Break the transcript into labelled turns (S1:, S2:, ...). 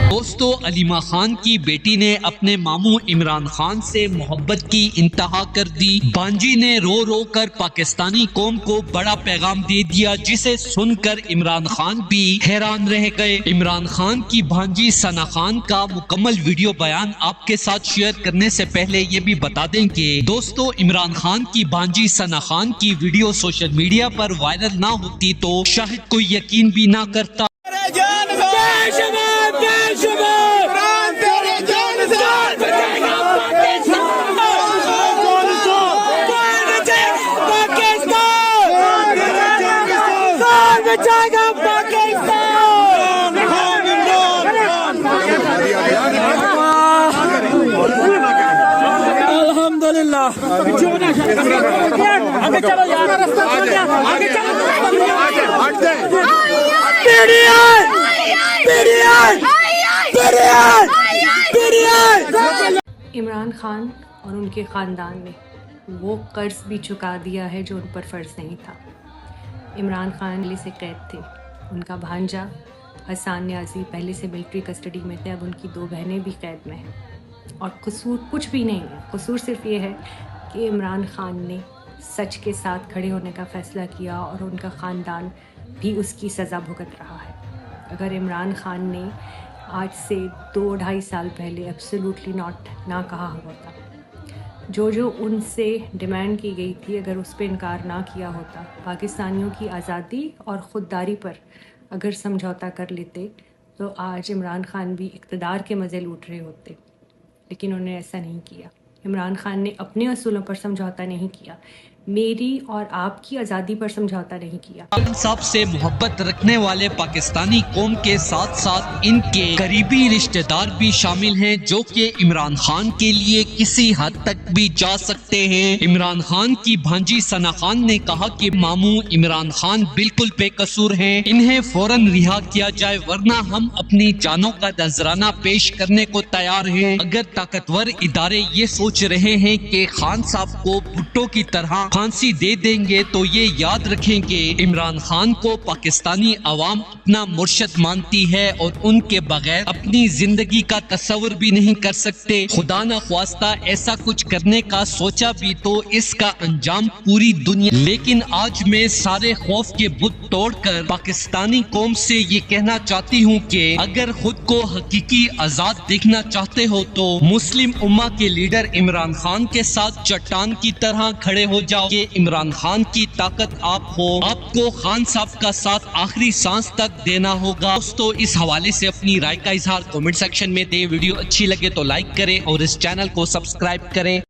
S1: दोस्तों, अलीमा खान की बेटी ने अपने मामू इमरान खान से मोहब्बत की इंतहा कर दी। बांजी ने रो रो कर पाकिस्तानी कौम को बड़ा पैगाम दे दिया, जिसे सुनकर इमरान खान भी हैरान रह गए। इमरान खान की भांजी सना खान का मुकम्मल वीडियो बयान आपके साथ शेयर करने से पहले ये भी बता दें कि दोस्तों, इमरान खान की भांजी सना खान की वीडियो सोशल मीडिया पर वायरल ना होती तो शायद कोई यकीन भी ना करता।
S2: अल्हम्दुलिल्लाह। आगे चलो यार, आगे चलो।
S3: इमरान खान और उनके ख़ानदान ने वो कर्ज भी चुका दिया है जो उन पर फ़र्ज़ नहीं था। इमरान खान पहले से कैद थे, उनका भांजा हसन न्याज़ी पहले से मिलिट्री कस्टडी में थे, अब उनकी 2 बहनें भी कैद में हैं। और कसूर कुछ भी नहीं है, कसूर सिर्फ ये है कि इमरान खान ने सच के साथ खड़े होने का फ़ैसला किया और उनका ख़ानदान भी उसकी सज़ा भुगत रहा है। अगर इमरान खान ने आज से 2-2.5 साल पहले एब्सोल्युटली नॉट ना कहा होता, जो उनसे डिमांड की गई थी, अगर उस पर इनकार ना किया होता, पाकिस्तानियों की आज़ादी और ख़ुददारी पर अगर समझौता कर लेते तो आज इमरान खान भी इक़्तिदार के मज़े लूट रहे होते, लेकिन उन्होंने ऐसा नहीं किया। इमरान खान ने अपने असूलों पर समझौता नहीं किया, मेरी और आपकी आज़ादी पर समझौता नहीं किया।
S1: साहब से मोहब्बत रखने वाले पाकिस्तानी कौम के साथ साथ इनके करीबी रिश्तेदार भी शामिल हैं, जो कि इमरान खान के लिए किसी हद तक भी जा सकते हैं। इमरान खान की भांजी सना खान ने कहा कि मामू इमरान खान बिल्कुल बेकसूर हैं, इन्हें फौरन रिहा किया जाए वरना हम अपनी जानों का नजराना पेश करने को तैयार हैं। अगर ताकतवर इदारे ये सोच रहे हैं कि खान साहब को भुट्टो की तरह फांसी दे देंगे तो ये याद रखें कि इमरान खान को पाकिस्तानी अवाम अपना मुर्शद मानती है और उनके बगैर अपनी जिंदगी का तस्वर भी नहीं कर सकते। खुदा न ख्वास्ता ऐसा कुछ करने का सोचा भी तो इसका अंजाम पूरी दुनिया। लेकिन आज मैं सारे खौफ के बुत तोड़कर पाकिस्तानी कौम से ये कहना चाहती हूँ कि अगर खुद को हकीकी आजाद देखना चाहते हो तो मुस्लिम उम्मा के लीडर इमरान खान के साथ चट्टान की तरह खड़े हो जाओ कि इमरान खान की ताकत आप हो, आपको खान साहब का साथ आखिरी सांस तक देना होगा। दोस्तों, इस हवाले से अपनी राय का इजहार कमेंट सेक्शन में दें। वीडियो अच्छी लगे तो लाइक करें और इस चैनल को सब्सक्राइब करें।